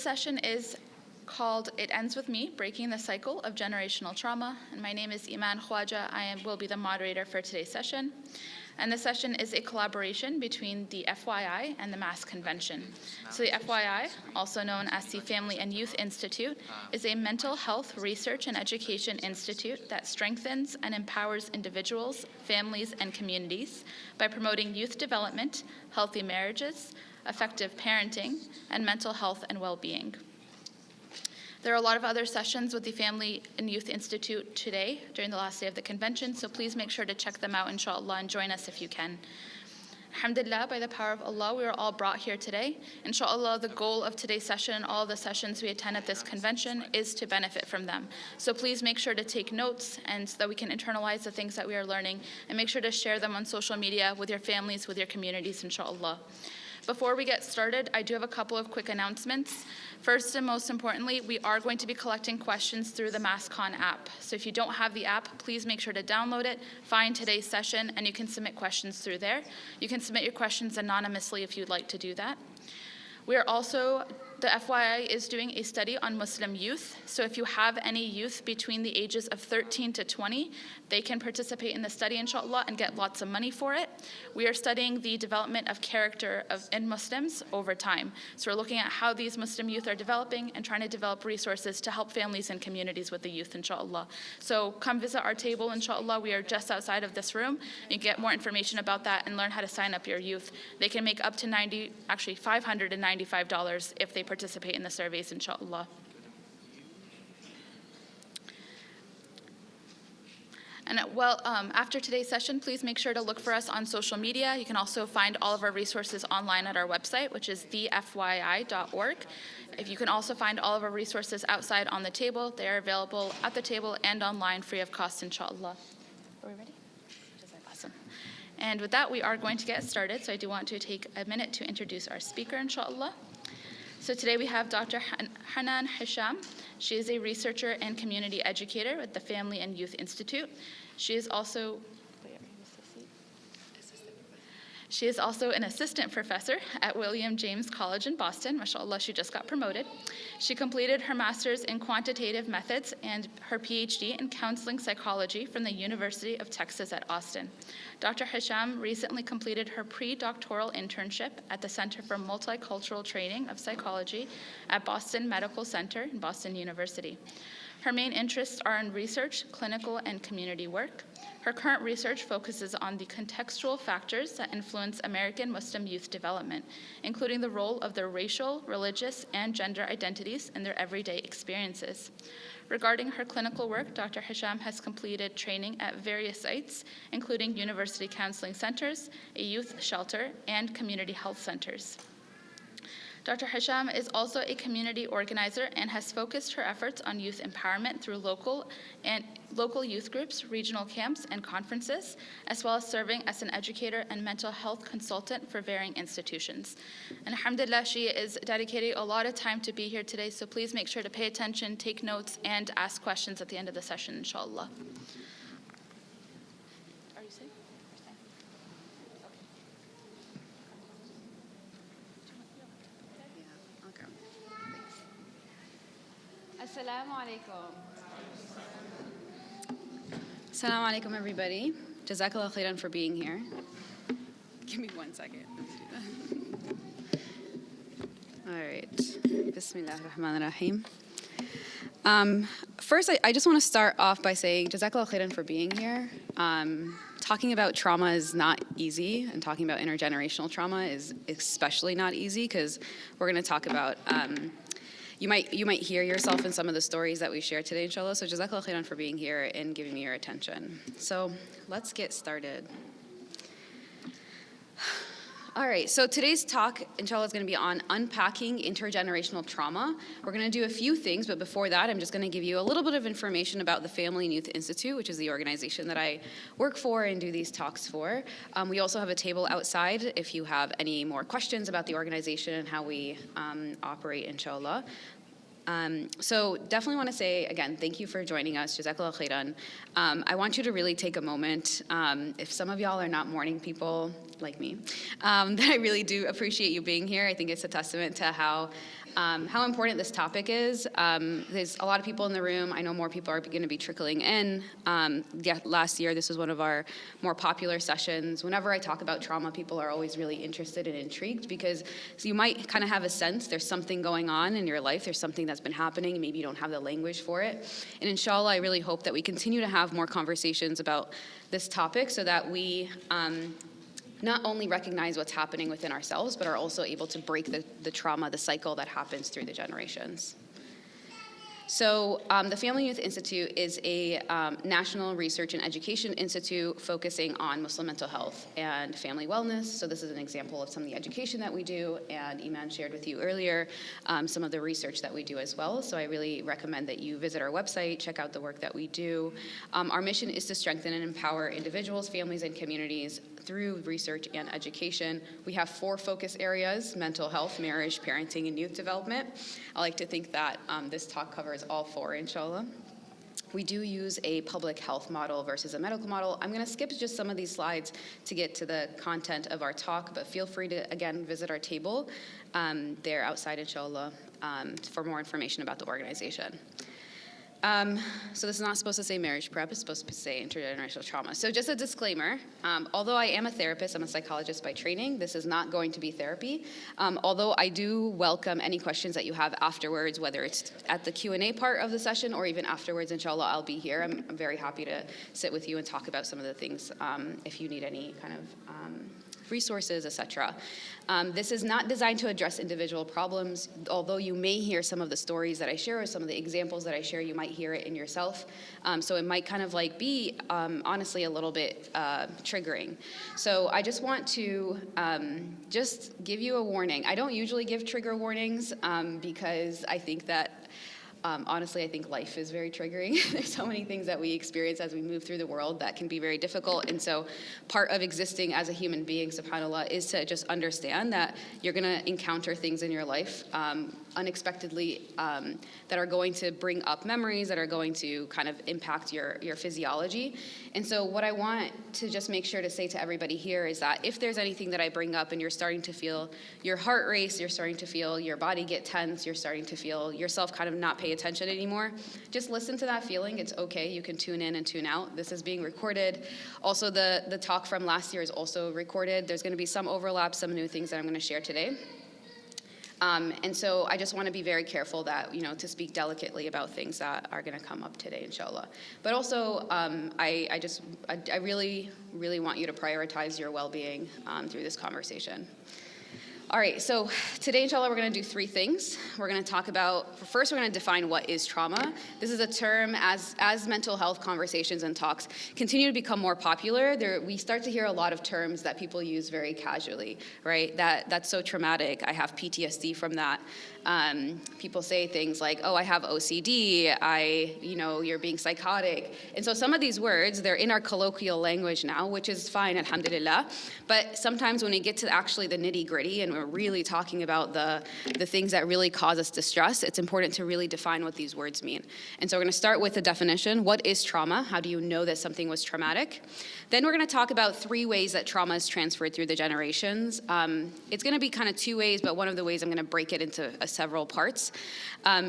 session is called It Ends With Me, Breaking the Cycle of Generational Trauma. And my name is Iman Khwaja. will be the moderator for today's session. And the session is a collaboration between the FYI and the MAS Convention. So the FYI, also known as the Family and Youth Institute, is a mental health research and education institute that strengthens and empowers individuals, families, and communities by promoting youth development, healthy marriages, effective parenting, and mental health and well-being. There are a lot of other sessions with the Family and Youth Institute today during the last day of the convention, so please make sure to check them out, inshallah, and join us if you can. Alhamdulillah, by the power of Allah, we are all brought here today. Inshallah, the goal of today's session, all the sessions we attend at this convention, is to benefit from them. So please make sure to take notes and so that we can internalize the things that we are learning, and make sure to share them on social media with your families, with your communities, inshallah. Before we get started, I do have a couple of quick announcements. First and most importantly, we are going to be collecting questions through the MASCON app. So if you don't have the app, please make sure to download it, find today's session, and you can submit questions through there. You can submit your questions anonymously if you'd like to do that. The FYI is doing a study on Muslim youth. So if you have any youth between the ages of 13 to 20, they can participate in the study, inshallah, and get lots of money for it. We are studying the development of character in Muslims over time. So we're looking at how these Muslim youth are developing and trying to develop resources to help families and communities with the youth, inshallah. So come visit our table, inshallah. We are just outside of this room. You can get more information about that and learn how to sign up your youth. They can make up to $595 if they participate in the surveys, inshallah. And after today's session, please make sure to look for us on social media. You can also find all of our resources online at our website, which is thefyi.org. If you can also find all of our resources outside on the table, they are available at the table and online free of cost, inshallah. Are we ready? Awesome. And with that, we are going to get started. So I do want to take a minute to introduce our speaker, inshallah. So today we have Dr. Hanan Hashem. She is a researcher and community educator at the Family and Youth Institute. She is also an assistant professor at William James College in Boston. MashaAllah, she just got promoted. She completed her master's in quantitative methods and her PhD in counseling psychology from the University of Texas at Austin. Dr. Hashem recently completed her pre-doctoral internship at the Center for Multicultural Training of Psychology at Boston Medical Center in Boston University. Her main interests are in research, clinical, and community work. Her current research focuses on the contextual factors that influence American Muslim youth development, including the role of their racial, religious, and gender identities in their everyday experiences. Regarding her clinical work, Dr. Hashem has completed training at various sites, including university counseling centers, a youth shelter, and community health centers. Dr. Hashem is also a community organizer and has focused her efforts on youth empowerment through local youth groups, regional camps, and conferences, as well as serving as an educator and mental health consultant for varying institutions. And alhamdulillah, she is dedicating a lot of time to be here today, so please make sure to pay attention, take notes, and ask questions at the end of the session, inshallah. Are you safe? Assalamu alaikum. Assalamu alaikum, everybody. Jazakallah khairan for being here. Give me 1 second. All right. Bismillah ar-Rahman ar-Rahim. First, I just want to start off by saying Jazakallah khairan for being here. Talking about trauma is not easy, and talking about intergenerational trauma is especially not easy, because we're going to talk about you might hear yourself in some of the stories that we share today, inshallah. So Jazakallah khairan for being here and giving me your attention. So let's get started. All right, so today's talk, inshallah, is going to be on unpacking intergenerational trauma. We're going to do a few things, but before that, I'm just going to give you a little bit of information about the Family and Youth Institute, which is the organization that I work for and do these talks for. We also have a table outside if you have any more questions about the organization and how we operate, inshallah. So definitely want to say, again, thank you for joining us. Jazakallah khairan. I want you to really take a moment. If some of y'all are not morning people like me, then I really do appreciate you being here. I think it's a testament to how how important this topic is. There's a lot of people in the room. I know more people are going to be trickling in. Last year, this was one of our more popular sessions. Whenever I talk about trauma, people are always really interested and intrigued because you might kind of have a sense there's something going on in your life. There's something that's been happening. Maybe you don't have the language for it. And inshallah, I really hope that we continue to have more conversations about this topic so that we not only recognize what's happening within ourselves, but are also able to break the trauma, the cycle that happens through the generations. So the Family Youth Institute is a national research and education institute focusing on Muslim mental health and family wellness. So this is an example of some of the education that we do, and Iman shared with you earlier some of the research that we do as well. So I really recommend that you visit our website, check out the work that we do. Our mission is to strengthen and empower individuals, families, and communities through research and education. We have 4 focus areas: mental health, marriage, parenting, and youth development. I like to think that this talk covers all 4, inshallah. We do use a public health model versus a medical model. I'm going to skip just some of these slides to get to the content of our talk, but feel free to, again, visit our table there outside, inshallah, for more information about the organization. So this is not supposed to say marriage prep, it's supposed to say intergenerational trauma. So just a disclaimer, although I am a therapist, I'm a psychologist by training, this is not going to be therapy. Although I do welcome any questions that you have afterwards, whether it's at the Q&A part of the session or even afterwards, inshallah, I'll be here. I'm very happy to sit with you and talk about some of the things if you need any kind of resources, etc. This is not designed to address individual problems, although you may hear some of the stories that I share or some of the examples that I share, you might hear it in yourself. So it might kind of like be, honestly, a little bit triggering. So I just want to just give you a warning. I don't usually give trigger warnings because I think that honestly, I think life is very triggering. There's so many things that we experience as we move through the world that can be very difficult. And so part of existing as a human being, subhanAllah, is to just understand that you're going to encounter things in your life unexpectedly that are going to bring up memories, that are going to kind of impact your physiology. And so what I want to just make sure to say to everybody here is that if there's anything that I bring up and you're starting to feel your heart race, you're starting to feel your body get tense, you're starting to feel yourself kind of not pay attention anymore, just listen to that feeling. It's okay. You can tune in and tune out. This is being recorded. Also, the talk from last year is also recorded. There's going to be some overlap, some new things that I'm going to share today. And so I just want to be very careful that, to speak delicately about things that are going to come up today, inshallah. But also, I really, really want you to prioritize your well-being through this conversation. All right, so today, inshallah, we're going to do 3 things. We're going to talk about, first, we're going to define what is trauma. This is a term, as mental health conversations and talks continue to become more popular, we start to hear a lot of terms that people use very casually, right? That's so traumatic. I have PTSD from that. People say things like, oh, I have OCD, you're being psychotic. And so some of these words, they're in our colloquial language now, which is fine, alhamdulillah. But sometimes when we get to actually the nitty-gritty and we're really talking about the things that really cause us distress, it's important to really define what these words mean. And so we're going to start with the definition. What is trauma? How do you know that something was traumatic? Then we're going to talk about 3 ways that trauma is transferred through the generations. It's going to be kind of 2 ways, but one of the ways I'm going to break it into several parts.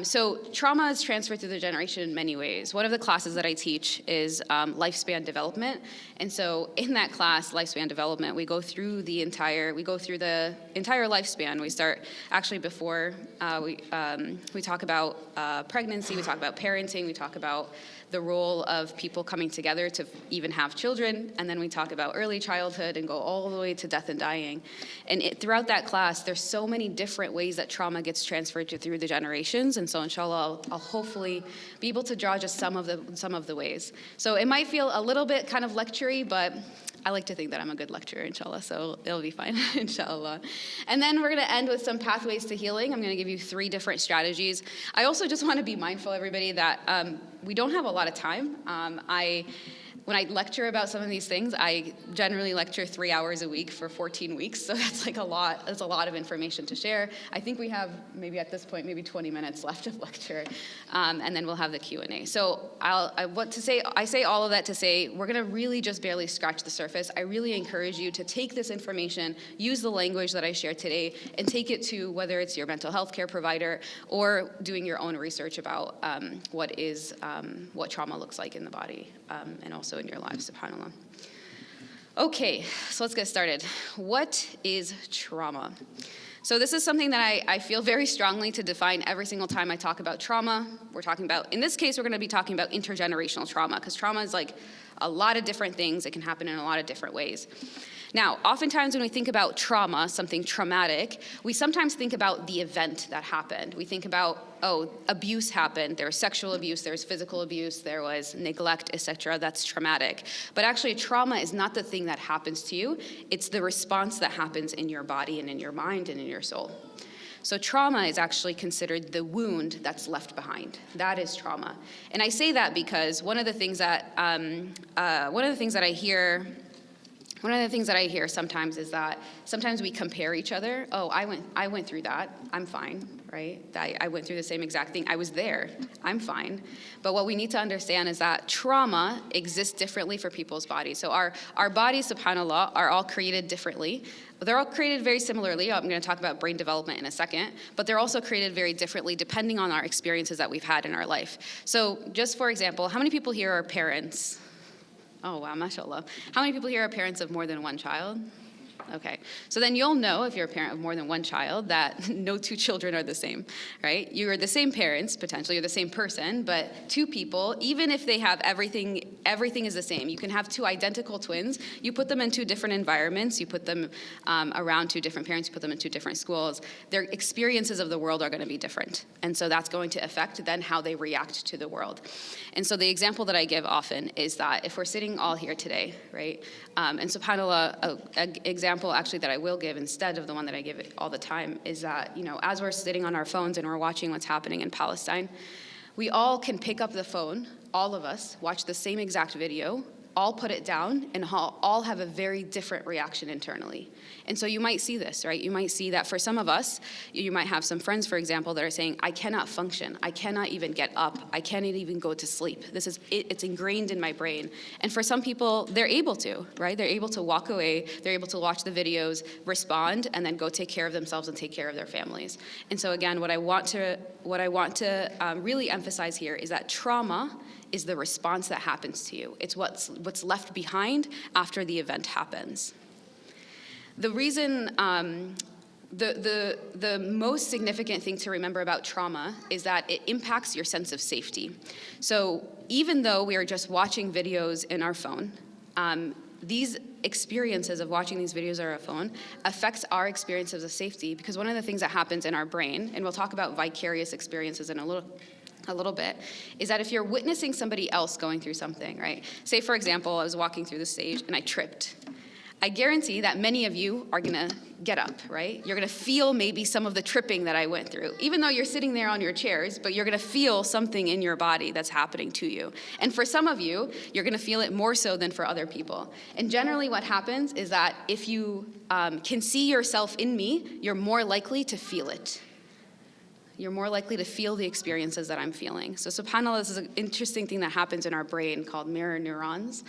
So trauma is transferred through the generation in many ways. One of the classes that I teach is lifespan development. And so in that class, lifespan development, we go through the entire lifespan. We start actually before we talk about pregnancy, we talk about parenting, we talk about the role of people coming together to even have children, and then we talk about early childhood and go all the way to death and dying. And throughout that class, there's so many different ways that trauma gets transferred through the generations, and so inshallah, I'll hopefully be able to draw just some of the ways. So it might feel a little bit kind of lecture-y, but I like to think that I'm a good lecturer, inshallah, so it'll be fine, inshallah. And then we're going to end with some pathways to healing. I'm going to give you 3 different strategies. I also just want to be mindful, everybody, that we don't have a lot of time. When I lecture about some of these things, I generally lecture 3 hours a week for 14 weeks, so that's like a lot. That's a lot of information to share. I think we have maybe at this point maybe 20 minutes left of lecture, and then we'll have the Q&A. So I say all of that to say we're going to really just barely scratch the surface. I really encourage you to take this information, use the language that I shared today, and take it to whether it's your mental health care provider or doing your own research about what trauma looks like in the body, and also in your lives, subhanAllah. Okay, so let's get started. What is trauma? So this is something that I feel very strongly to define every single time I talk about trauma. We're talking about, in this case, we're going to be talking about intergenerational trauma, because trauma is like a lot of different things. It can happen in a lot of different ways. Now, oftentimes when we think about trauma, something traumatic, we sometimes think about the event that happened. We think about, oh, abuse happened, there was sexual abuse, there was physical abuse, there was neglect, etc. That's traumatic. But actually, trauma is not the thing that happens to you. It's the response that happens in your body and in your mind and in your soul. So trauma is actually considered the wound that's left behind. That is trauma. And I say that because one of the things that I hear sometimes is that sometimes we compare each other. Oh, I went through that. I'm fine, right? I went through the same exact thing. I was there. I'm fine. But what we need to understand is that trauma exists differently for people's bodies. So our bodies, subhanAllah, are all created differently. They're all created very similarly. I'm going to talk about brain development in a second. But they're also created very differently depending on our experiences that we've had in our life. So just for example, how many people here are parents? Oh, wow, mashallah. How many people here are parents of more than one child? Okay, so then you'll know if you're a parent of more than one child that no two children are the same, right? You are the same parents, potentially, you're the same person, but two people, even if they have everything is the same. You can have two identical twins, you put them in two different environments, you put them around two different parents, you put them in two different schools, their experiences of the world are going to be different. And so that's going to affect then how they react to the world. And so the example that I give often is that if we're sitting all here today, right, and subhanAllah, an example actually that I will give instead of the one that I give all the time is that, as we're sitting on our phones and we're watching what's happening in Palestine, we all can pick up the phone, all of us, watch the same exact video, all put it down, and all have a very different reaction internally. And so you might see this, right? You might see that for some of us, you might have some friends, for example, that are saying, I cannot function. I cannot even get up. I cannot even go to sleep. It's ingrained in my brain. And for some people, they're able to, right? They're able to walk away. They're able to watch the videos, respond, and then go take care of themselves and take care of their families. And so again, what I want to really emphasize here is that trauma is the response that happens to you. It's what's left behind after the event happens. The reason, the most significant thing to remember about trauma is that it impacts your sense of safety. So even though we are just watching videos in our phone, these experiences of watching these videos on our phone affects our experiences of safety, because one of the things that happens in our brain, and we'll talk about vicarious experiences in a little bit, is that if you're witnessing somebody else going through something, right? Say, for example, I was walking through the stage and I tripped. I guarantee that many of you are gonna get up, right? You're gonna feel maybe some of the tripping that I went through, even though you're sitting there on your chairs, but you're gonna feel something in your body that's happening to you. And for some of you, you're gonna feel it more so than for other people. And generally what happens is that if you can see yourself in me, you're more likely to feel it. You're more likely to feel the experiences that I'm feeling. So subhanAllah, this is an interesting thing that happens in our brain called mirror neurons,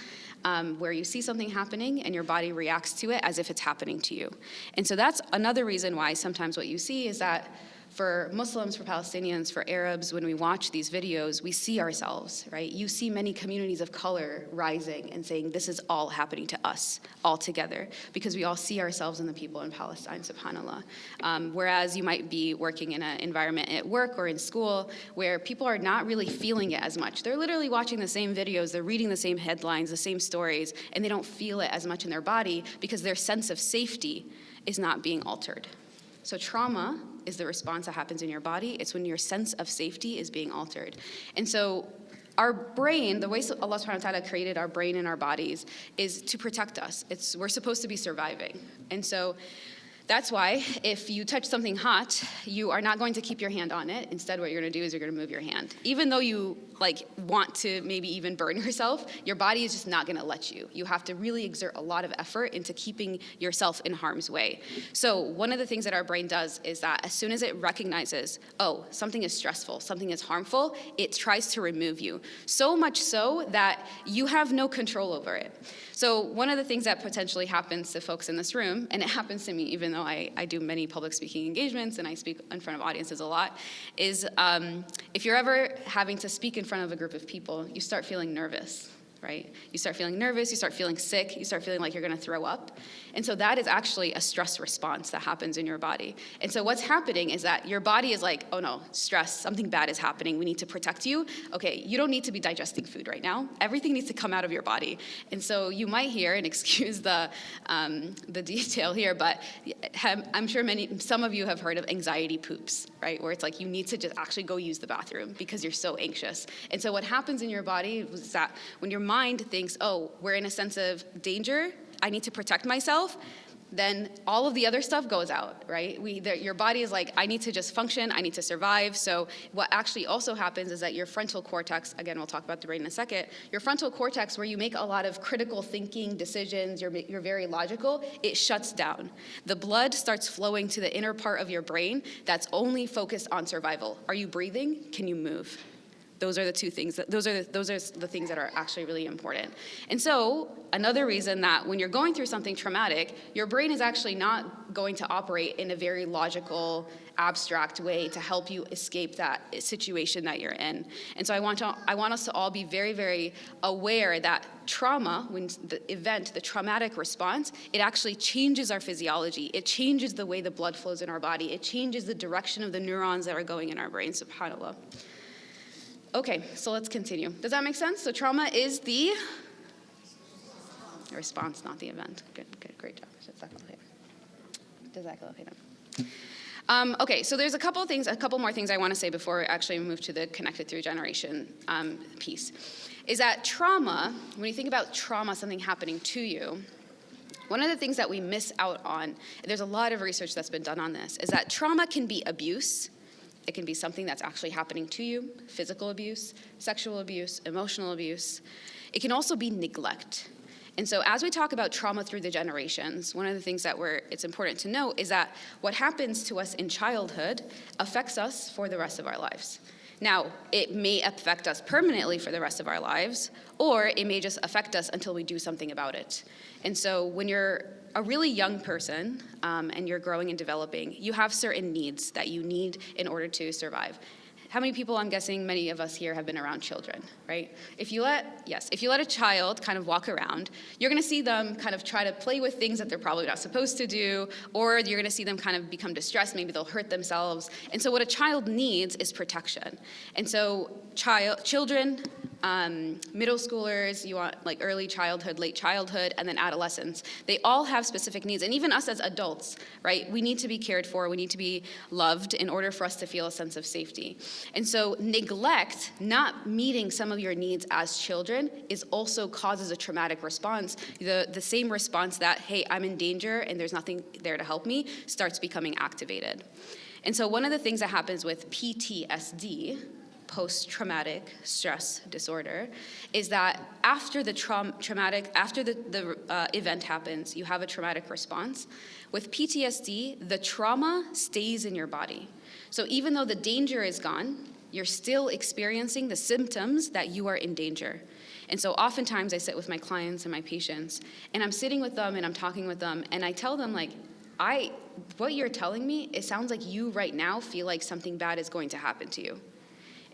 where you see something happening and your body reacts to it as if it's happening to you. And so that's another reason why sometimes what you see is that for Muslims, for Palestinians, for Arabs, when we watch these videos, we see ourselves, right? You see many communities of color rising and saying, this is all happening to us, all together, because we all see ourselves in the people in Palestine, subhanAllah. Whereas you might be working in an environment at work or in school where people are not really feeling it as much. They're literally watching the same videos, they're reading the same headlines, the same stories, and they don't feel it as much in their body because their sense of safety is not being altered. So trauma is the response that happens in your body. It's when your sense of safety is being altered. And so our brain, the way Allah subhanahu wa ta'ala created our brain and our bodies is to protect us. We're supposed to be surviving. And so That's why if you touch something hot, you are not going to keep your hand on it. Instead, what you're going to do is you're going to move your hand. Even though you want to maybe even burn yourself, your body is just not going to let you. You have to really exert a lot of effort into keeping yourself in harm's way. So one of the things that our brain does is that as soon as it recognizes, oh, something is stressful, something is harmful, it tries to remove you. So much so that you have no control over it. So one of the things that potentially happens to folks in this room, and it happens to me even though I do many public speaking engagements and I speak in front of audiences a lot, is if you're ever having to speak in front of a group of people, you start feeling nervous, right? You start feeling nervous, you start feeling sick, you start feeling like you're gonna throw up. And so that is actually a stress response that happens in your body. And so what's happening is that your body is like, oh no, stress, something bad is happening, we need to protect you. Okay, you don't need to be digesting food right now. Everything needs to come out of your body. And so you might hear, and excuse the detail here, but I'm sure some of you have heard of anxiety poops, right? Where it's like you need to just actually go use the bathroom because you're so anxious. And so what happens in your body is that when your mind thinks, oh, we're in a sense of danger, I need to protect myself, then all of the other stuff goes out, right? Your body is like, I need to just function, I need to survive. So what actually also happens is that your frontal cortex, again, we'll talk about the brain in a second, your frontal cortex, where you make a lot of critical thinking decisions, you're very logical, it shuts down. The blood starts flowing to the inner part of your brain that's only focused on survival. Are you breathing? Can you move? Those are the two things. Those are the things that are actually really important. And so another reason that when you're going through something traumatic, your brain is actually not going to operate in a very logical, abstract way to help you escape that situation that you're in. And so I want us to all be very, very aware that trauma, when the traumatic response, it actually changes our physiology. It changes the way the blood flows in our body. It changes the direction of the neurons that are going in our brain, subhanAllah. Okay, so let's continue. Does that make sense? So trauma is the response, not the event. Good, great job. Okay, so there's a couple more things I want to say before we actually move to the connected through generation piece. Is that trauma, when you think about trauma, something happening to you, one of the things that we miss out on, there's a lot of research that's been done on this, is that trauma can be abuse. It can be something that's actually happening to you, physical abuse, sexual abuse, emotional abuse. It can also be neglect. And so as we talk about trauma through the generations, one of the things that it's important to note is that what happens to us in childhood affects us for the rest of our lives. Now, it may affect us permanently for the rest of our lives, or it may just affect us until we do something about it. And so when you're a really young person and you're growing and developing, you have certain needs that you need in order to survive. How many people, I'm guessing many of us here, have been around children, right? If you let a child kind of walk around, you're gonna see them kind of try to play with things that they're probably not supposed to do, or you're gonna see them kind of become distressed, maybe they'll hurt themselves. And so what a child needs is protection. And so children, middle schoolers, you want like early childhood, late childhood, and then adolescents. They all have specific needs, and even us as adults, right? We need to be cared for, we need to be loved in order for us to feel a sense of safety. And so neglect, not meeting some of your needs as children, also causes a traumatic response. The same response that, hey, I'm in danger and there's nothing there to help me, starts becoming activated. And so one of the things that happens with PTSD, post-traumatic stress disorder, is that after the event happens, you have a traumatic response. With PTSD, the trauma stays in your body. So even though the danger is gone, you're still experiencing the symptoms that you are in danger. And so oftentimes I sit with my clients and my patients, and I'm sitting with them and I'm talking with them, and I tell them like, what you're telling me, it sounds like you right now feel like something bad is going to happen to you.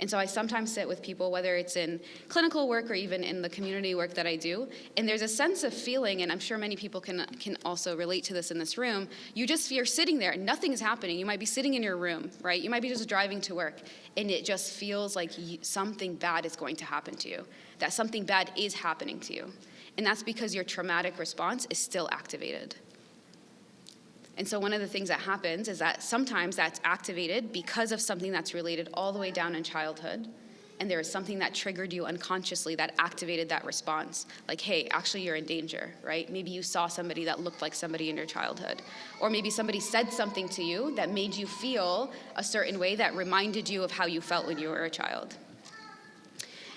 And so I sometimes sit with people, whether it's in clinical work or even in the community work that I do, and there's a sense of feeling, and I'm sure many people can also relate to this in this room, you're sitting there and nothing is happening. You might be sitting in your room, right? You might be just driving to work, and it just feels like something bad is going to happen to you, that something bad is happening to you. And that's because your traumatic response is still activated. And so one of the things that happens is that sometimes that's activated because of something that's related all the way down in childhood. and there is something that triggered you unconsciously that activated that response. Like, hey, actually you're in danger, right? Maybe you saw somebody that looked like somebody in your childhood. Or maybe somebody said something to you that made you feel a certain way that reminded you of how you felt when you were a child.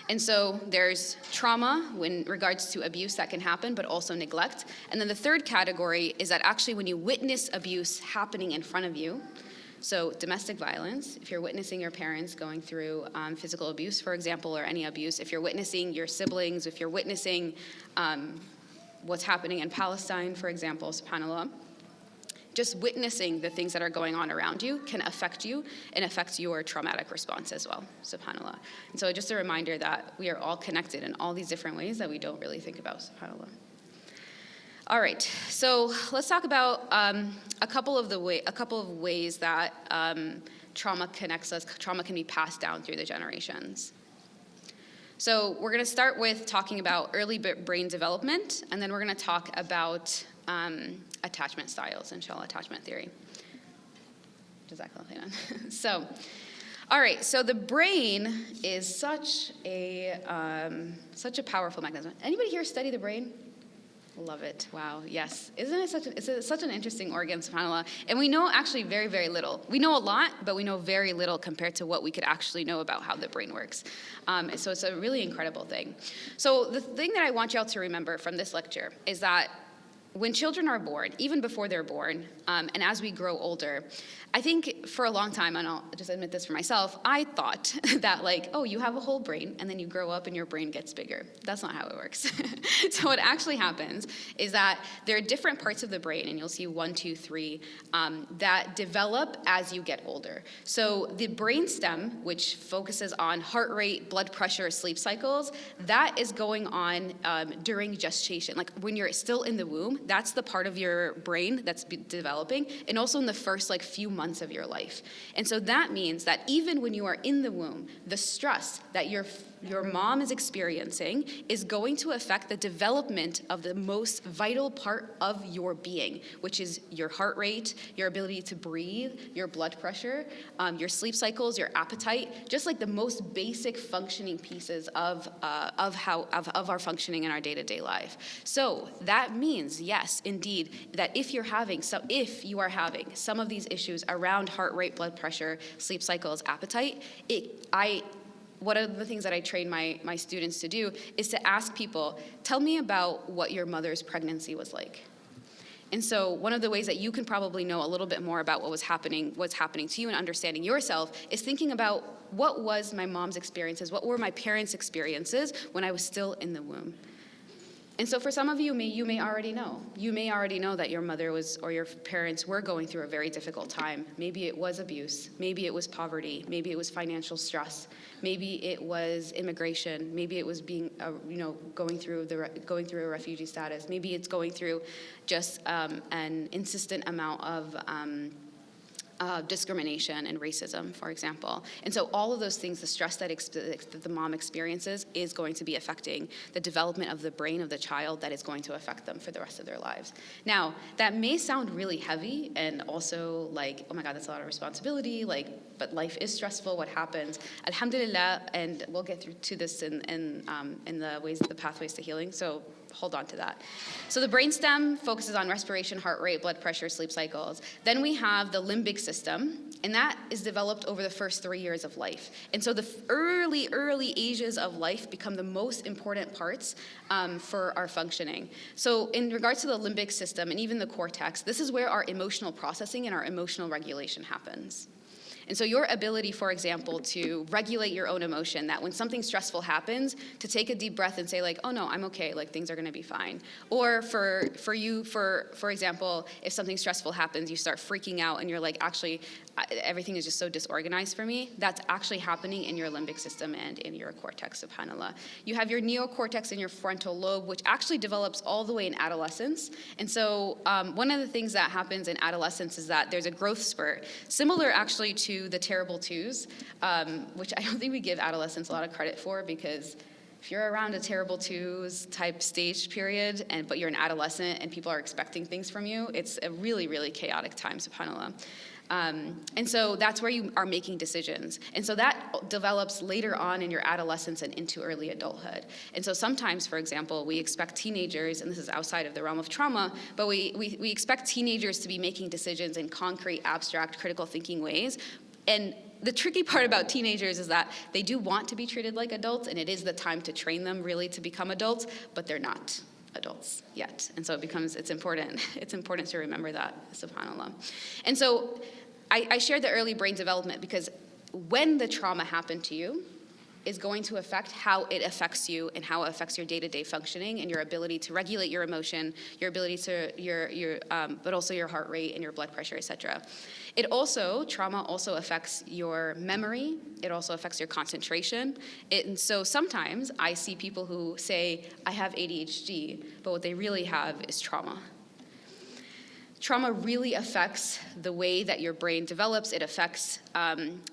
And so there's trauma in regards to abuse that can happen, but also neglect. And then the third category is that actually when you witness abuse happening in front of you, so domestic violence, if you're witnessing your parents going through physical abuse, for example, or any abuse, if you're witnessing your siblings, if you're witnessing what's happening in Palestine, for example, subhanAllah, just witnessing the things that are going on around you can affect you and affect your traumatic response as well, subhanAllah. And so just a reminder that we are all connected in all these different ways that we don't really think about, subhanAllah. All right, so let's talk about a couple of ways that trauma connects us. Trauma can be passed down through the generations. So we're going to start with talking about early brain development, and then we're going to talk about attachment styles, inshallah, attachment theory. Jazakallah khairan. So, all right, so the brain is such a powerful mechanism. Anybody here study the brain? Love it. Wow. Yes. Isn't it such an interesting organ, subhanAllah? And we know actually very, very little. We know a lot, but we know very little compared to what we could actually know about how the brain works. So it's a really incredible thing. So the thing that I want you all to remember from this lecture is that when children are born, even before they're born, and as we grow older, I think for a long time, and I'll just admit this for myself, I thought that like, oh, you have a whole brain, and then you grow up and your brain gets bigger. That's not how it works. So what actually happens is that there are different parts of the brain, and you'll see 1, 2, 3, that develop as you get older. So the brain stem, which focuses on heart rate, blood pressure, sleep cycles, that is going on during gestation. Like when you're still in the womb, that's the part of your brain that's developing, and also in the first like few months of your life. And so that means that even when you are in the womb, the stress that your mom is experiencing is going to affect the development of the most vital part of your being, which is your heart rate, your ability to breathe, your blood pressure, your sleep cycles, your appetite, just like the most basic functioning pieces of our functioning in our day-to-day life. So that means, yes, indeed, that if you are having some of these issues around heart rate, blood pressure, sleep cycles, appetite, one of the things that I train my students to do is to ask people, tell me about what your mother's pregnancy was like. And so one of the ways that you can probably know a little bit more about what's happening to you and understanding yourself is thinking about what was my mom's experiences, what were my parents' experiences when I was still in the womb. And so for some of you, you may already know. You may already know that your mother or your parents were going through a very difficult time. Maybe it was abuse. Maybe it was poverty. Maybe it was financial stress. Maybe it was immigration. Maybe it was being, going through a refugee status. Maybe it's going through just an insistent amount of discrimination and racism, for example. And so all of those things, the stress that the mom experiences is going to be affecting the development of the brain of the child that is going to affect them for the rest of their lives. Now, that may sound really heavy and also like, oh my God, that's a lot of responsibility, but life is stressful, what happens? Alhamdulillah, and we'll get through to this in the pathways to healing, so hold on to that. So the brainstem focuses on respiration, heart rate, blood pressure, sleep cycles. Then we have the limbic system, and that is developed over the first 3 years of life. And so the early ages of life become the most important parts for our functioning. So in regards to the limbic system and even the cortex, this is where our emotional processing and our emotional regulation happens. And so your ability, for example, to regulate your own emotion, that when something stressful happens, to take a deep breath and say like, oh no, I'm okay, like things are gonna be fine. Or for example, if something stressful happens, you start freaking out and you're like, actually, everything is just so disorganized for me. That's actually happening in your limbic system and in your cortex, subhanAllah. You have your neocortex and your frontal lobe, which actually develops all the way in adolescence. And so one of the things that happens in adolescence is that there's a growth spurt, similar actually to the terrible twos, which I don't think we give adolescents a lot of credit for, because if you're around a terrible twos type stage period, but you're an adolescent and people are expecting things from you, it's a really, really chaotic time, subhanAllah. And so that's where you are making decisions. And so that develops later on in your adolescence and into early adulthood. And so sometimes, for example, we expect teenagers, and this is outside of the realm of trauma, but we expect teenagers to be making decisions in concrete, abstract, critical thinking ways. And the tricky part about teenagers is that they do want to be treated like adults, and it is the time to train them really to become adults, but they're not adults yet. And so it's important to remember that, subhanAllah. And so I shared the early brain development because when the trauma happened to you is going to affect how it affects you and how it affects your day-to-day functioning and your ability to regulate your emotion, your ability to but also your heart rate and your blood pressure, etc. Trauma also affects your memory. It also affects your concentration. And so sometimes I see people who say, I have ADHD, but what they really have is trauma. Trauma really affects the way that your brain develops. It affects,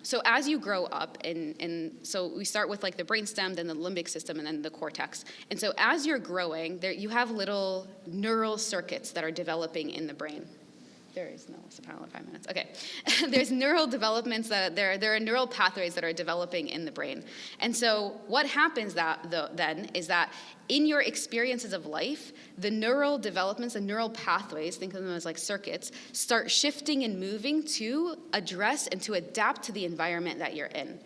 so as you grow up, and so we start with like the brainstem, then the limbic system, and then the cortex. And so as you're growing, you have little neural circuits that are developing in the brain. There is no subhanAllah 5 minutes. Okay. There's neural developments there are neural pathways that are developing in the brain. And so what happens then is that in your experiences of life, the neural developments, the neural pathways, think of them as like circuits, start shifting and moving to address and to adapt to the environment that you're in.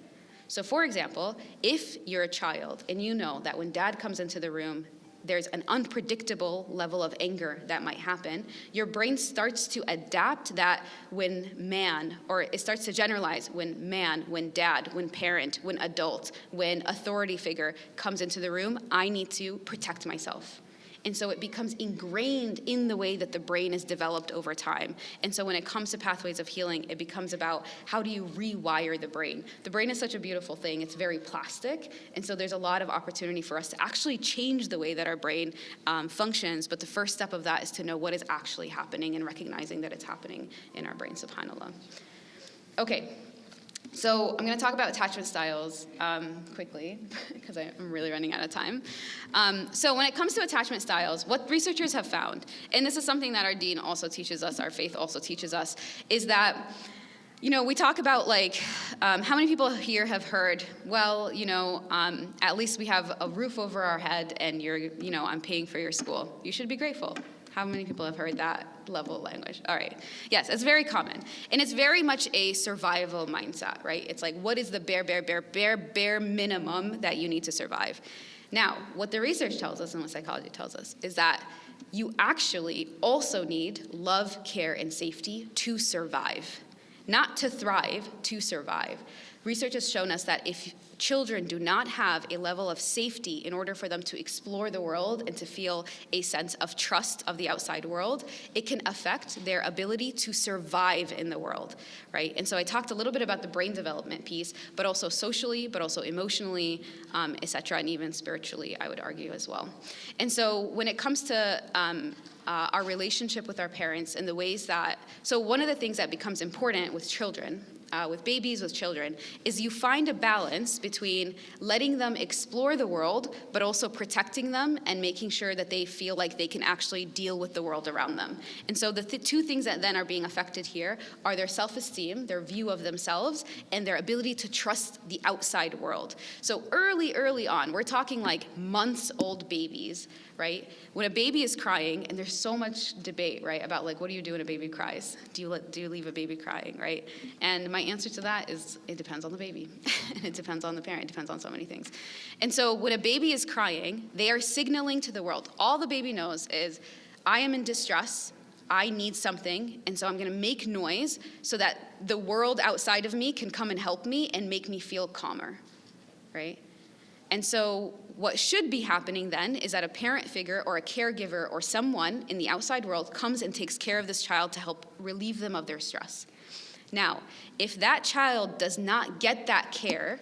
So for example, if you're a child and you know that when dad comes into the room, there's an unpredictable level of anger that might happen, your brain starts to adapt that it starts to generalize when dad, when parent, when adult, when authority figure comes into the room, I need to protect myself. And so it becomes ingrained in the way that the brain is developed over time. And so when it comes to pathways of healing, it becomes about how do you rewire the brain. The brain is such a beautiful thing. It's very plastic. And so there's a lot of opportunity for us to actually change the way that our brain functions. But the first step of that is to know what is actually happening and recognizing that it's happening in our brain, subhanAllah. Okay. So I'm going to talk about attachment styles quickly because I'm really running out of time. So when it comes to attachment styles, what researchers have found, and this is something that our deen also teaches us, our faith also teaches us, is that, we talk about how many people here have heard, well, at least we have a roof over our head and I'm paying for your school. You should be grateful. How many people have heard that level of language? All right. Yes, it's very common. And it's very much a survival mindset, right? It's like, what is the bare minimum that you need to survive? Now, what the research tells us and what psychology tells us is that you actually also need love, care, and safety to survive. Not to thrive, to survive. Research has shown us that if children do not have a level of safety in order for them to explore the world and to feel a sense of trust of the outside world, it can affect their ability to survive in the world, right? And so I talked a little bit about the brain development piece, but also socially, but also emotionally, et cetera, and even spiritually, I would argue as well. And so when it comes to our relationship with our parents and the ways that, so one of the things that becomes important with children, with babies, with children, is you find a balance between letting them explore the world, but also protecting them and making sure that they feel like they can actually deal with the world around them. And so the two things that then are being affected here are their self-esteem, their view of themselves, and their ability to trust the outside world. So early on, we're talking like months-old babies, right? When a baby is crying, and there's so much debate, right, about like, what do you do when a baby cries? Do you leave a baby crying, right? And my answer to that is, it depends on the baby. And it depends on the parent. It depends on so many things. And so when a baby is crying, they are signaling to the world. All the baby knows is, I am in distress, I need something, and so I'm going to make noise so that the world outside of me can come and help me and make me feel calmer, right? And so what should be happening then is that a parent figure or a caregiver or someone in the outside world comes and takes care of this child to help relieve them of their stress. Now, if that child does not get that care,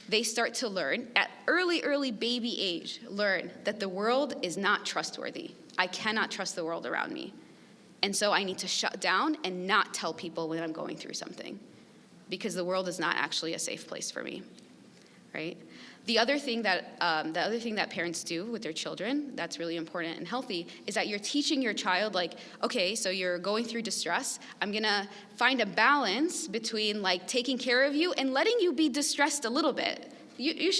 they start to learn, at early baby age, learn that the world is not trustworthy. I cannot trust the world around me. And so I need to shut down and not tell people when I'm going through something, because the world is not actually a safe place for me, right? The other thing that parents do with their children that's really important and healthy is that you're teaching your child, like, okay, so you're going through distress. I'm gonna find a balance between like taking care of you and letting you be distressed a little bit.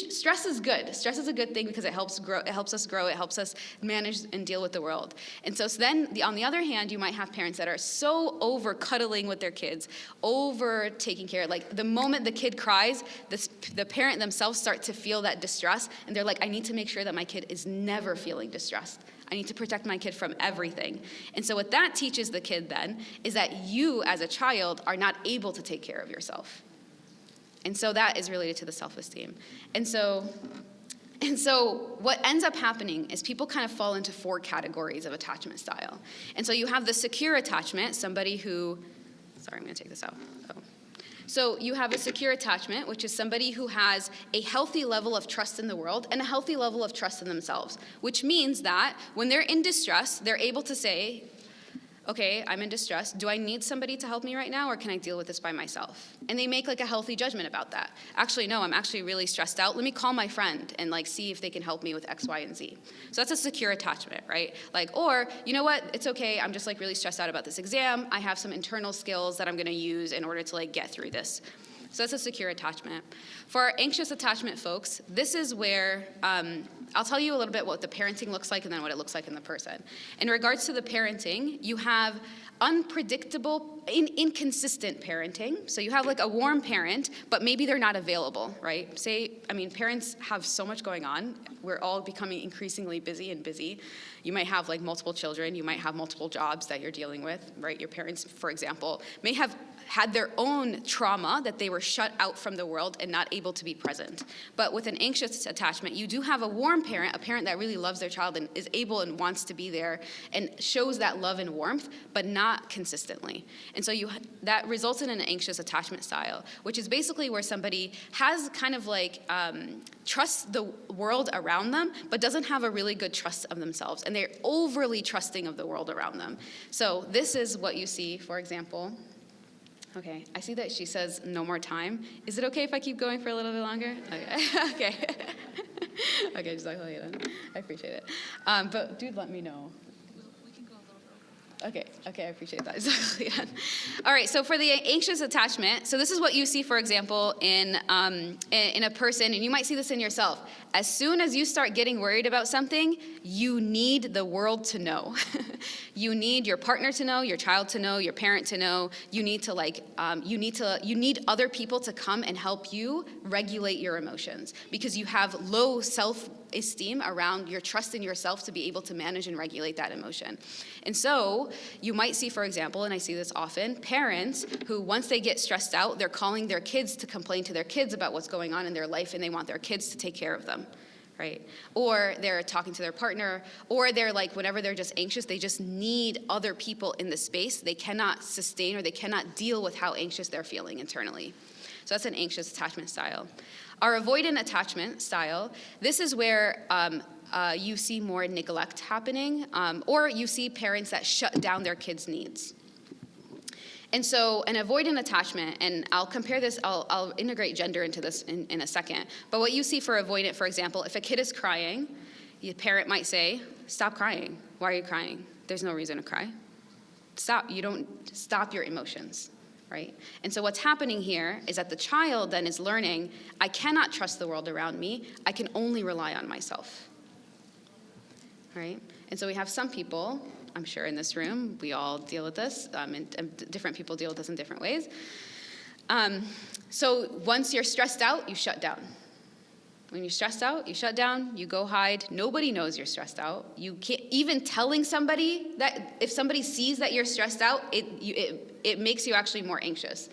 Stress is good. Stress is a good thing because it helps us grow, it helps us manage and deal with the world. And so then, on the other hand, you might have parents that are so over cuddling with their kids, over taking care. Like the moment the kid cries, the parent themselves start to feel that distress, and they're like, I need to make sure that my kid is never feeling distressed. I need to protect my kid from everything. And so what that teaches the kid then is that you as a child are not able to take care of yourself. And so that is related to the self-esteem. And so what ends up happening is people kind of fall into 4 categories of attachment style. And so you have the secure attachment, somebody who, sorry, I'm gonna take this out. Oh. So you have a secure attachment, which is somebody who has a healthy level of trust in the world and a healthy level of trust in themselves, which means that when they're in distress, they're able to say, okay, I'm in distress. Do I need somebody to help me right now, or can I deal with this by myself? And they make like a healthy judgment about that. Actually, no, I'm actually really stressed out. Let me call my friend and like see if they can help me with X, Y, and Z. So that's a secure attachment, right? Like, or, you know what, it's okay, I'm just like really stressed out about this exam. I have some internal skills that I'm gonna use in order to like get through this. So that's a secure attachment. For our anxious attachment folks, this is where I'll tell you a little bit what the parenting looks like and then what it looks like in the person. In regards to the parenting, you have unpredictable, inconsistent parenting. So you have like a warm parent, but maybe they're not available, right? Parents have so much going on. We're all becoming increasingly busy. You might have like multiple children. You might have multiple jobs that you're dealing with, right? Your parents, for example, may have had their own trauma that they were shut out from the world and not able to be present. But with an anxious attachment, you do have a warm parent, a parent that really loves their child and is able and wants to be there and shows that love and warmth, but not consistently. And so that results in an anxious attachment style, which is basically where somebody has kind of like trusts the world around them, but doesn't have a really good trust of themselves. And they're overly trusting of the world around them. So this is what you see, for example. Okay, I see that she says no more time. Is it okay if I keep going for a little bit longer? Okay. Okay, just like I appreciate it. But dude, let me know. We can go a little bit. Okay, I appreciate that. All right, so for the anxious attachment, so this is what you see, for example, in a person, and you might see this in yourself. As soon as you start getting worried about something, you need the world to know. You need your partner to know, your child to know, your parent to know. You need you need other people to come and help you regulate your emotions because you have low self-esteem around your trust in yourself to be able to manage and regulate that emotion. And so you might see, for example, and I see this often, parents who once they get stressed out, they're calling their kids to complain to their kids about what's going on in their life and they want their kids to take care of them. Right? Or they're talking to their partner, or they're like, whenever they're just anxious, they just need other people in the space. They cannot sustain or they cannot deal with how anxious they're feeling internally. So that's an anxious attachment style. Our avoidant attachment style, this is where you see more neglect happening, or you see parents that shut down their kids' needs. And so an avoidant attachment, and I'll compare this, I'll integrate gender into this in a second, but what you see for avoidant, for example, if a kid is crying, the parent might say, stop crying. Why are you crying? There's no reason to cry. Stop. You don't stop your emotions, right? And so what's happening here is that the child then is learning, I cannot trust the world around me. I can only rely on myself, right? And so we have some people, I'm sure in this room, we all deal with this, and different people deal with this in different ways. So once you're stressed out, you shut down. When you're stressed out, you shut down, you go hide. Nobody knows you're stressed out. You can't, even telling somebody that, if somebody sees that you're stressed out, it makes you actually more anxious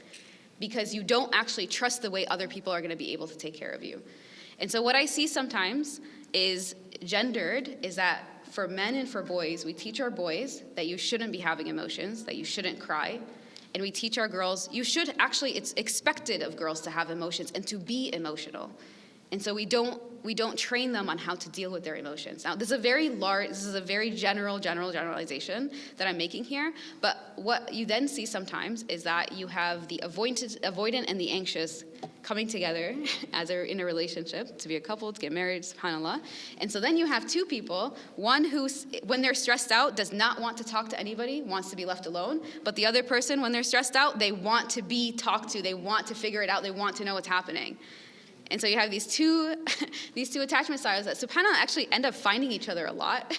because you don't actually trust the way other people are going to be able to take care of you. And so what I see sometimes is gendered, is that for men and for boys, we teach our boys that you shouldn't be having emotions, that you shouldn't cry. And we teach our girls, it's expected of girls to have emotions and to be emotional. And so we don't train them on how to deal with their emotions. Now, this is a very generalization that I'm making here, but what you then see sometimes is that you have the avoidant and the anxious coming together as they're in a relationship, to be a couple, to get married, subhanAllah. And so then you have two people, one who, when they're stressed out, does not want to talk to anybody, wants to be left alone, but the other person, when they're stressed out, they want to be talked to, they want to figure it out, they want to know what's happening. And so you have these two attachment styles that subhanAllah actually end up finding each other a lot,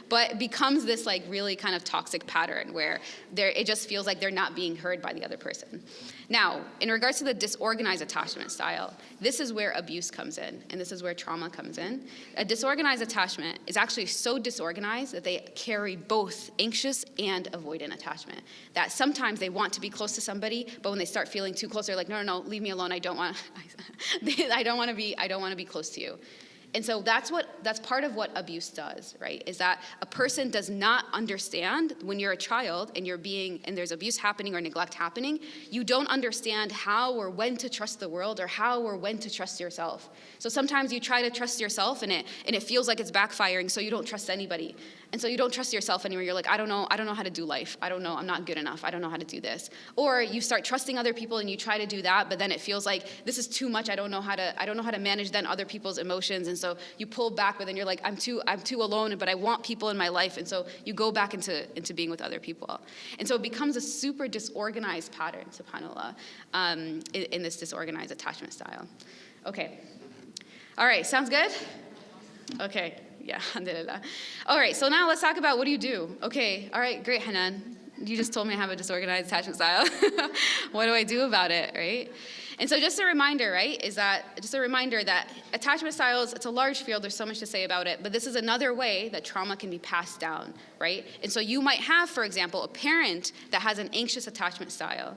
but it becomes this like really kind of toxic pattern where it just feels like they're not being heard by the other person. Now, in regards to the disorganized attachment style, this is where abuse comes in, and this is where trauma comes in. A disorganized attachment is actually so disorganized that they carry both anxious and avoidant attachment. That sometimes they want to be close to somebody, but when they start feeling too close, they're like, no, leave me alone. I don't want to be close to you. And so that's part of what abuse does, right? Is that a person does not understand when you're a child and there's abuse happening or neglect happening, you don't understand how or when to trust the world or how or when to trust yourself. So sometimes you try to trust yourself and it feels like it's backfiring, so you don't trust anybody. And so you don't trust yourself anymore. You're like, I don't know how to do life. I don't know, I'm not good enough. I don't know how to do this. Or you start trusting other people and you try to do that, but then it feels like this is too much. I don't know how to manage then other people's emotions. And so you pull back, but then you're like, I'm too alone, but I want people in my life. And so you go back into being with other people. And so it becomes a super disorganized pattern, subhanAllah, in this disorganized attachment style. Okay. All right, sounds good? Okay. Yeah, alhamdulillah. All right, so now let's talk about what do you do? Okay, all right, great, Hanan. You just told me I have a disorganized attachment style. What do I do about it, right? And so just a reminder, right, that attachment styles, it's a large field, there's so much to say about it, but this is another way that trauma can be passed down, right? And so you might have, for example, a parent that has an anxious attachment style.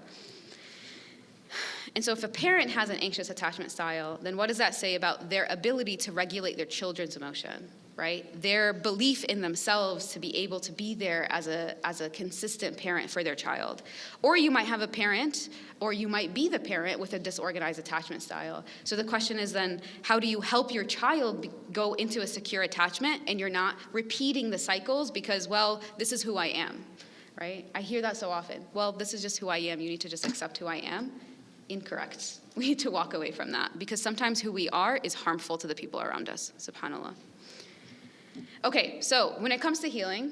And so if a parent has an anxious attachment style, then what does that say about their ability to regulate their children's emotion, right? Their belief in themselves to be able to be there as a consistent parent for their child. Or you might have a parent, or you might be the parent with a disorganized attachment style. So the question is then, how do you help your child go into a secure attachment and you're not repeating the cycles because, well, this is who I am, right? I hear that so often. Well, this is just who I am. You need to just accept who I am. Incorrect. We need to walk away from that because sometimes who we are is harmful to the people around us, subhanAllah. Okay, so when it comes to healing,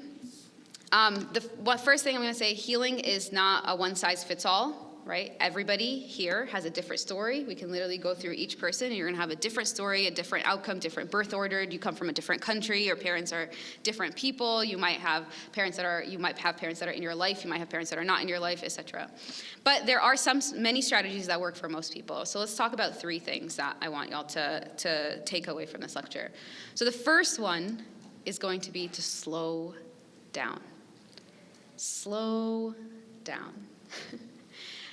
first thing I'm going to say, healing is not a one-size-fits-all, right? Everybody here has a different story. We can literally go through each person, and you're going to have a different story, a different outcome, different birth order. You come from a different country. Your parents are different people. You might have parents that are in your life. You might have parents that are not in your life, etc. But there are many strategies that work for most people. So let's talk about 3 things that I want y'all to take away from this lecture. So the first one is going to be to slow down. Slow down.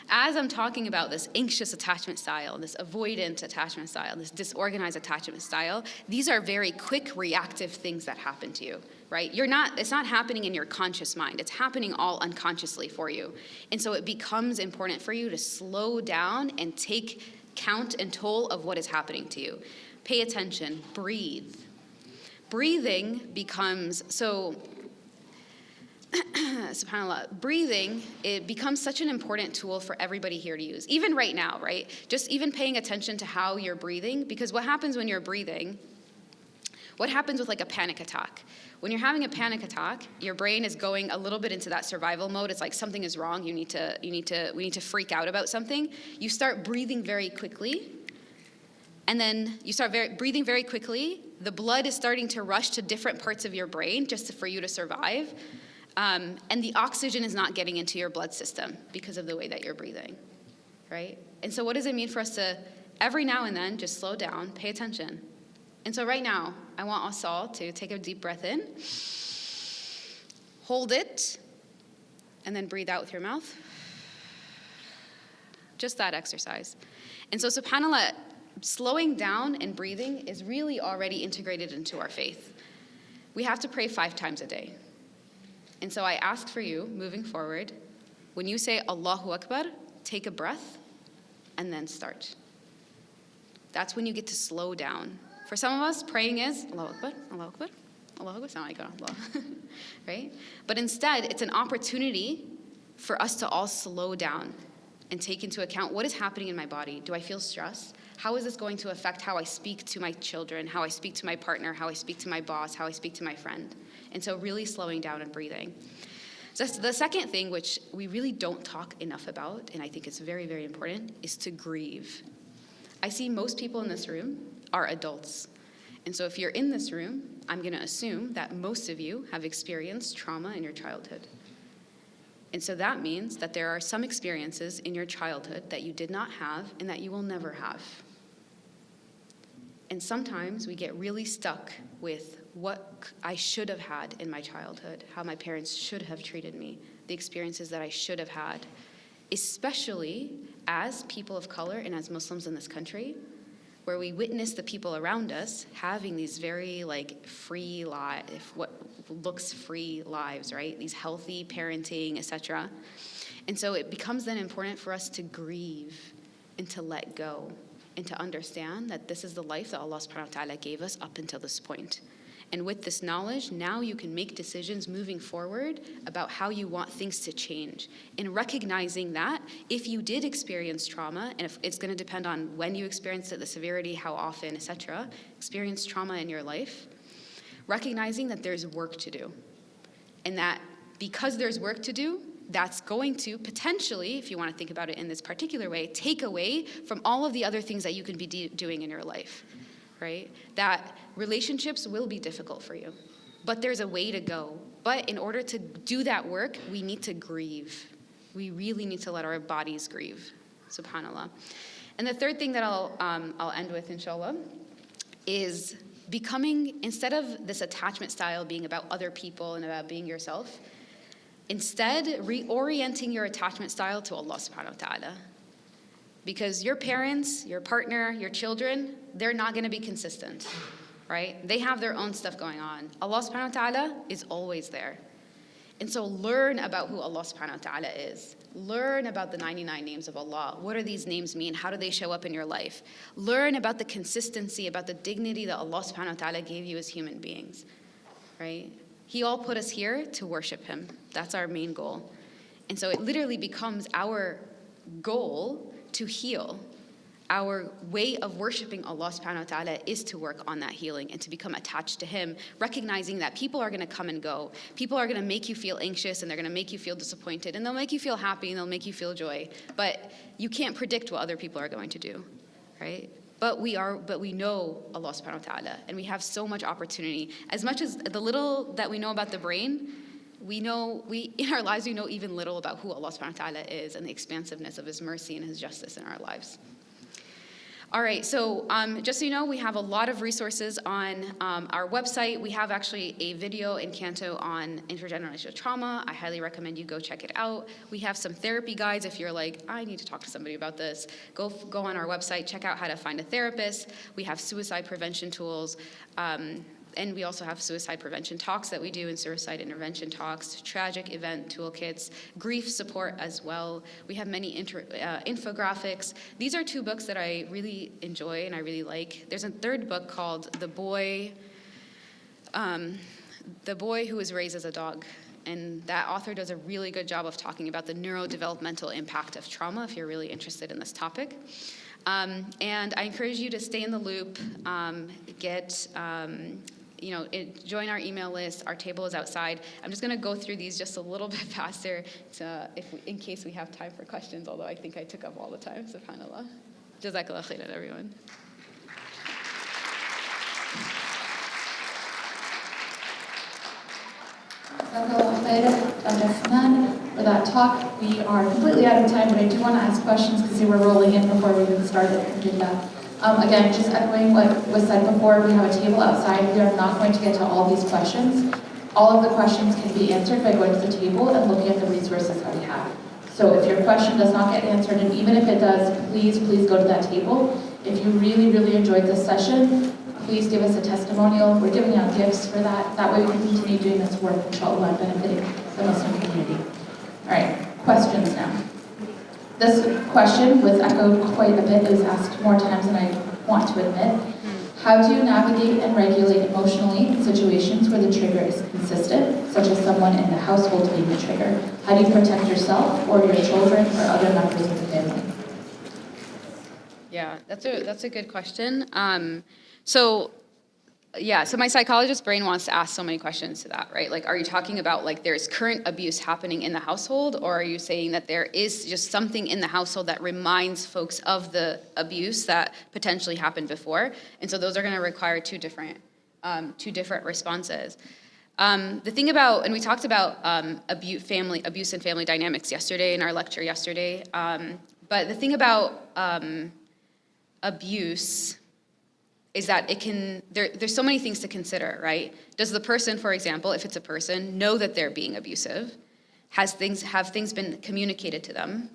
As I'm talking about this anxious attachment style, this avoidant attachment style, this disorganized attachment style, these are very quick reactive things that happen to you, right? It's not happening in your conscious mind. It's happening all unconsciously for you. And so it becomes important for you to slow down and take count and toll of what is happening to you. Pay attention, breathe. Breathing becomes subhanAllah, breathing, it becomes such an important tool for everybody here to use. Even right now, right? Just even paying attention to how you're breathing, because what happens when you're breathing, what happens with like a panic attack? When you're having a panic attack, your brain is going a little bit into that survival mode. It's like something is wrong. We need to freak out about something. You start breathing very quickly. And then you start breathing very quickly. The blood is starting to rush to different parts of your brain just for you to survive. And the oxygen is not getting into your blood system because of the way that you're breathing, right? And so what does it mean for us to, every now and then, just slow down, pay attention? And so right now, I want us all to take a deep breath in, hold it, and then breathe out with your mouth. Just that exercise. And so subhanAllah, slowing down and breathing is really already integrated into our faith. We have to pray 5 times a day. And so I ask for you, moving forward, when you say Allahu Akbar, take a breath and then start. That's when you get to slow down. For some of us, praying is Allahu Akbar, Allahu Akbar, Allahu Akbar, Allah, right? But instead, it's an opportunity for us to all slow down and take into account what is happening in my body. Do I feel stress? How is this going to affect how I speak to my children, how I speak to my partner, how I speak to my boss, how I speak to my friend? And so really slowing down and breathing. So the second thing, which we really don't talk enough about, and I think it's very, very important, is to grieve. I see most people in this room are adults. And so if you're in this room, I'm going to assume that most of you have experienced trauma in your childhood. And so that means that there are some experiences in your childhood that you did not have and that you will never have. And sometimes we get really stuck with what I should have had in my childhood, how my parents should have treated me, the experiences that I should have had, especially as people of color and as Muslims in this country, where we witness the people around us having these very free lives, what looks free lives, right? These healthy parenting, etc. And so it becomes then important for us to grieve and to let go and to understand that this is the life that Allah subhanahu wa ta'ala gave us up until this point. And with this knowledge, now you can make decisions moving forward about how you want things to change. And recognizing that if you did experience trauma, and if it's going to depend on when you experienced it, the severity, how often, etc., experience trauma in your life, recognizing that there's work to do. And that because there's work to do, that's going to potentially, if you want to think about it in this particular way, take away from all of the other things that you can be doing in your life. Right? That relationships will be difficult for you, but there's a way to go. But in order to do that work, we need to grieve. We really need to let our bodies grieve, subhanAllah. And the third thing that I'll end with, inshallah, is becoming, instead of this attachment style being about other people and about being yourself, instead reorienting your attachment style to Allah subhanahu wa ta'ala. Because your parents, your partner, your children, they're not going to be consistent, right? They have their own stuff going on. Allah subhanahu wa ta'ala is always there. And so learn about who Allah subhanahu wa ta'ala is. Learn about the 99 names of Allah. What do these names mean? How do they show up in your life? Learn about the consistency, about the dignity that Allah subhanahu wa ta'ala gave you as human beings, right? He all put us here to worship Him. That's our main goal. And so it literally becomes our goal to heal. Our way of worshiping Allah subhanahu wa ta'ala is to work on that healing and to become attached to Him, recognizing that people are going to come and go. People are going to make you feel anxious and they're going to make you feel disappointed and they'll make you feel happy and they'll make you feel joy. But you can't predict what other people are going to do, right? But we know Allah subhanahu wa ta'ala, and we have so much opportunity. As much as the little that we know about the brain, in our lives, we know even little about who Allah subhanahu wa ta'ala is and the expansiveness of His mercy and His justice in our lives. All right, so just so you know, we have a lot of resources on our website. We have actually a video in Canto on intergenerational trauma. I highly recommend you go check it out. We have some therapy guides if you're like, I need to talk to somebody about this. Go on our website, check out how to find a therapist. We have suicide prevention tools. And we also have suicide prevention talks that we do and suicide intervention talks, tragic event toolkits, grief support as well. We have many infographics. These are two books that I really enjoy and I really like. There's a third book called The Boy Who Was Raised as a Dog. And that author does a really good job of talking about the neurodevelopmental impact of trauma if you're really interested in this topic. And I encourage you to stay in the loop, join our email list. Our table is outside. I'm just going to go through these just a little bit faster in case we have time for questions, although I think I took up all the time, subhanAllah. Jazakallah khairan, everyone. Jazakallah khairan, Dr. Hanan, for that talk. We are completely out of time, but I do want to ask questions because they were rolling in before we even started to do that. Again, just echoing what was said before, we have a table outside. We are not going to get to all these questions. All of the questions can be answered by going to the table and looking at the resources that we have. So if your question does not get answered, and even if it does, please go to that table. If you really, really enjoyed this session, please give us a testimonial. We're giving out gifts for that. That way we can continue doing this work, inshallah, and benefiting the Muslim community. All right, questions now. This question was echoed quite a bit. It was asked more times than I want to admit. How do you navigate and regulate emotionally in situations where the trigger is consistent, such as someone in the household being the trigger? How do you protect yourself or your children or other members of the family? Yeah, that's a good question. So my psychologist brain wants to ask so many questions to that, right? Like, are you talking about like there's current abuse happening in the household, or are you saying that there is just something in the household that reminds folks of the abuse that potentially happened before? And so those are going to require two different responses. The thing about, and we talked about abuse and family dynamics yesterday in our lecture yesterday, but the thing about abuse is that there's so many things to consider, right? Does the person, for example, if it's a person, know that they're being abusive? Have things been communicated to them?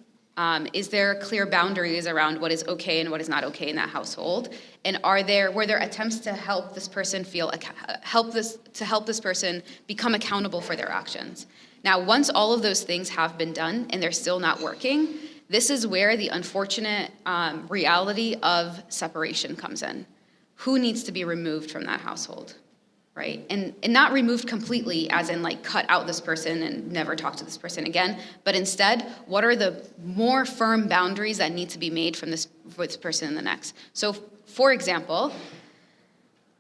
Is there clear boundaries around what is okay and what is not okay in that household? And were there attempts to help this person help this person become accountable for their actions? Now, once all of those things have been done and they're still not working, this is where the unfortunate reality of separation comes in. Who needs to be removed from that household, right? And not removed completely, as in like cut out this person and never talk to this person again, but instead, what are the more firm boundaries that need to be made from this person and the next? So, for example,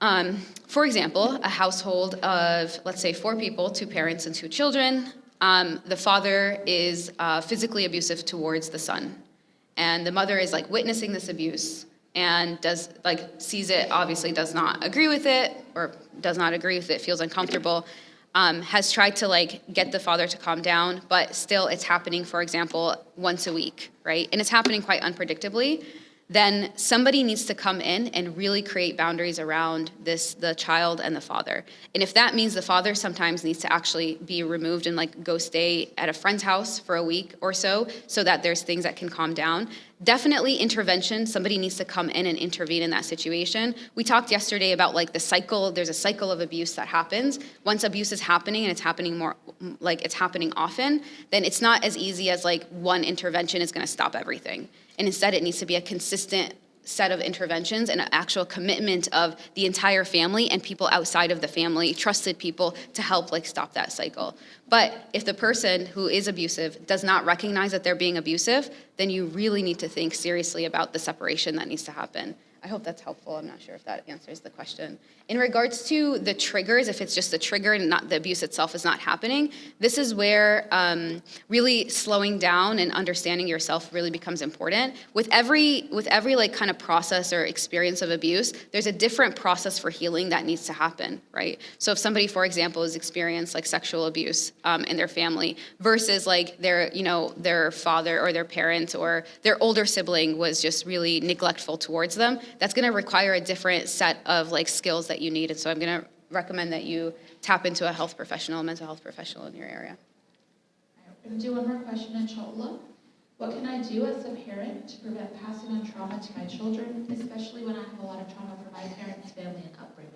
a household of, let's say, 4 people, 2 parents and 2 children. The father is physically abusive towards the son, and the mother is like witnessing this abuse and sees it, obviously does not agree with it, feels uncomfortable, has tried to like get the father to calm down, but still it's happening, for example, once a week, right? And it's happening quite unpredictably. Then somebody needs to come in and really create boundaries around the child and the father. And if that means the father sometimes needs to actually be removed and like go stay at a friend's house for a week or so that there's things that can calm down, definitely intervention. Somebody needs to come in and intervene in that situation. We talked yesterday about like the cycle. There's a cycle of abuse that happens. Once abuse is happening and it's happening often, then it's not as easy as like one intervention is going to stop everything. And instead, it needs to be a consistent set of interventions and an actual commitment of the entire family and people outside of the family, trusted people, to help like stop that cycle. But if the person who is abusive does not recognize that they're being abusive, then you really need to think seriously about the separation that needs to happen. I hope that's helpful. I'm not sure if that answers the question. In regards to the triggers, if it's just the trigger and not the abuse itself is not happening, this is where really slowing down and understanding yourself really becomes important. With every like kind of process or experience of abuse, there's a different process for healing that needs to happen, right? So if somebody, for example, has experienced like sexual abuse in their family versus like their father or their parent or their older sibling was just really neglectful towards them, that's going to require a different set of like skills that you need. And so I'm going to recommend that you tap into a mental health professional in your area. We're going to do one more question, inshallah. What can I do as a parent to prevent passing on trauma to my children, especially when I have a lot of trauma from my parents, family, and upbringing?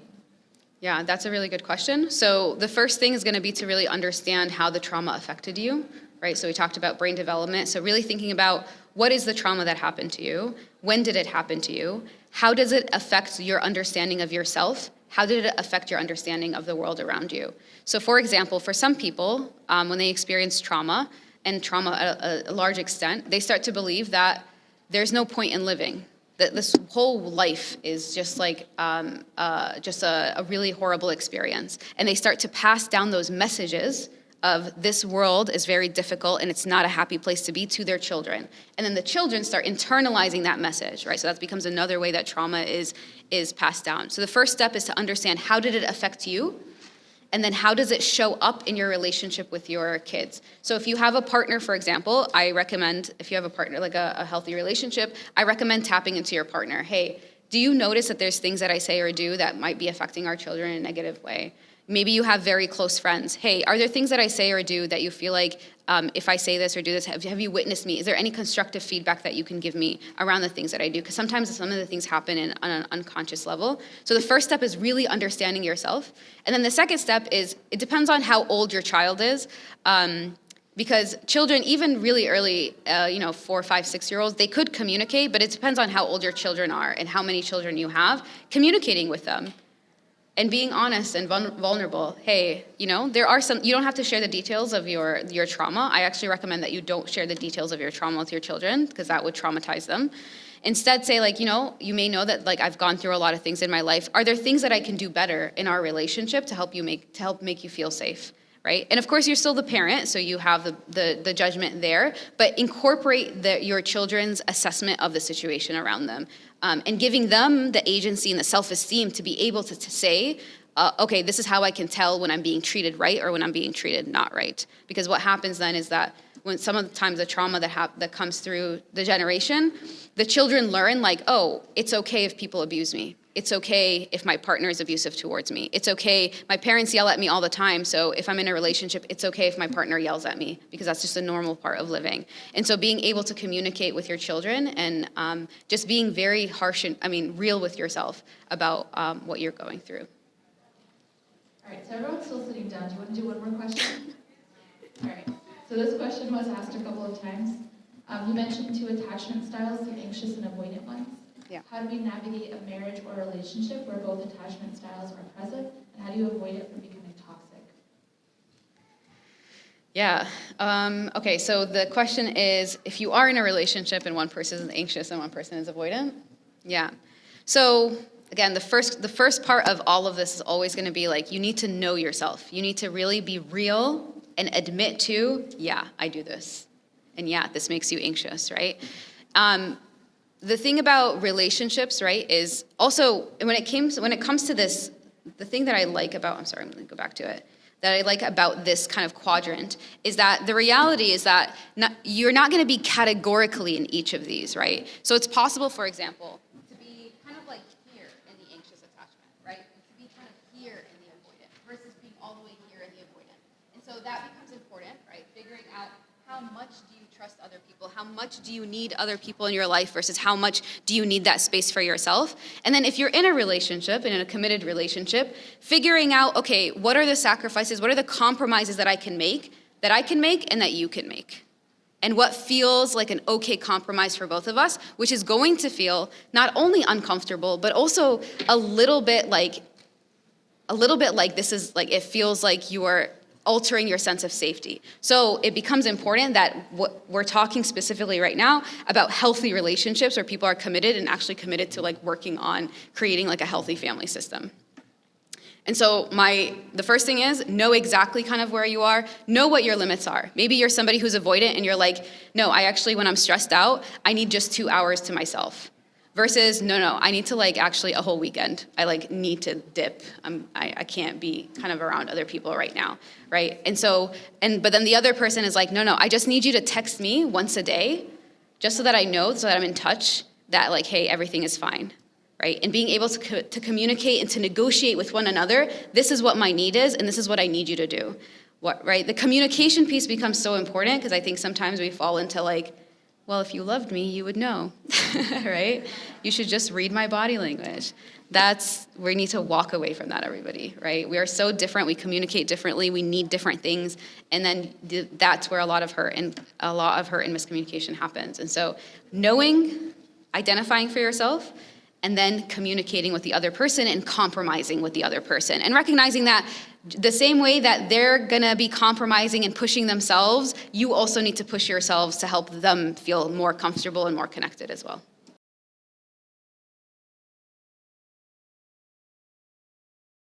Yeah, that's a really good question. So the first thing is going to be to really understand how the trauma affected you, right? So we talked about brain development. So really thinking about what is the trauma that happened to you? When did it happen to you? How does it affect your understanding of yourself? How did it affect your understanding of the world around you? So for example, for some people, when they experience trauma, and trauma at a large extent, they start to believe that there's no point in living, that this whole life is just like just a really horrible experience. And they start to pass down those messages of this world is very difficult and it's not a happy place to be to their children. And then the children start internalizing that message, right? So that becomes another way that trauma is passed down. So the first step is to understand, how did it affect you? And then how does it show up in your relationship with your kids? So if you have a partner, for example, I recommend, if you have a partner, like a healthy relationship, I recommend tapping into your partner. Hey, do you notice that there's things that I say or do that might be affecting our children in a negative way? Maybe you have very close friends. Hey, are there things that I say or do that you feel like if I say this or do this, have you witnessed me? Is there any constructive feedback that you can give me around the things that I do? Because sometimes some of the things happen on an unconscious level. So the first step is really understanding yourself. And then the second step is, it depends on how old your child is. Because children, even really early, 4, 5, 6-year-olds, they could communicate, but it depends on how old your children are and how many children you have, communicating with them and being honest and vulnerable. Hey, there are some, you don't have to share the details of your trauma. I actually recommend that you don't share the details of your trauma with your children because that would traumatize them. Instead, say you may know that I've gone through a lot of things in my life. Are there things that I can do better in our relationship to help make you feel safe? Right? And of course, you're still the parent, so you have the judgment there, but incorporate your children's assessment of the situation around them, and giving them the agency and the self-esteem to be able to say, okay, this is how I can tell when I'm being treated right or when I'm being treated not right. Because what happens then is that when some of the times the trauma that comes through the generation, the children learn oh, it's okay if people abuse me. It's okay if my partner is abusive towards me. It's okay, my parents yell at me all the time, so if I'm in a relationship, it's okay if my partner yells at me, because that's just a normal part of living. And so being able to communicate with your children and just being very harsh and, real with yourself about what you're going through. All right, so everyone's still sitting down. Do you want to do one more question? All right, so this question was asked a couple of times. You mentioned 2 attachment styles, the anxious and avoidant ones. Yeah. How do we navigate a marriage or a relationship where both attachment styles are present, and how do you avoid it from becoming toxic? Yeah. Okay, so the question is, if you are in a relationship and one person is anxious and one person is avoidant? Yeah. So again, the first part of all of this is always going to be you need to know yourself. You need to really be real and admit to, yeah, I do this. And yeah, this makes you anxious, right? The thing about relationships, right, is also when it comes to this, the thing that I like about, I'm sorry, I'm going to go back to it, that I like about this kind of quadrant is that the reality is that you're not going to be categorically in each of these, right? So it's possible, for example, to be kind of here in the anxious attachment, right? To be kind of here in the avoidant versus being all the way here in the avoidant. And so that becomes important, right? Figuring out how much do you trust other people? How much do you need other people in your life versus how much do you need that space for yourself? And then if you're in a relationship, in a committed relationship, figuring out, okay, what are the sacrifices, what are the compromises that I can make and that you can make? And what feels like an okay compromise for both of us, which is going to feel not only uncomfortable, but also a little bit like this is it feels like you are altering your sense of safety. So it becomes important that what we're talking specifically right now about healthy relationships where people are committed and actually committed to working on creating a healthy family system. And so the first thing is know exactly kind of where you are, know what your limits are. Maybe you're somebody who's avoidant and you're no, I actually, when I'm stressed out, I need just 2 hours to myself. Versus, no, I need to actually a whole weekend. I need to dip. I can't be kind of around other people right now, right? And so, but then the other person is no, I just need you to text me once a day, just so that I know, so that I'm in touch, that hey, everything is fine, right? And being able to communicate and to negotiate with one another, this is what my need is, and this is what I need you to do, right? The communication piece becomes so important because I think sometimes we fall into well, if you loved me, you would know, right? You should just read my body language. We need to walk away from that, everybody, right? We are so different. We communicate differently. We need different things. And then that's where a lot of hurt and miscommunication happens. And so knowing, identifying for yourself, and then communicating with the other person and compromising with the other person. And recognizing that the same way that they're gonna be compromising and pushing themselves, you also need to push yourselves to help them feel more comfortable and more connected as well.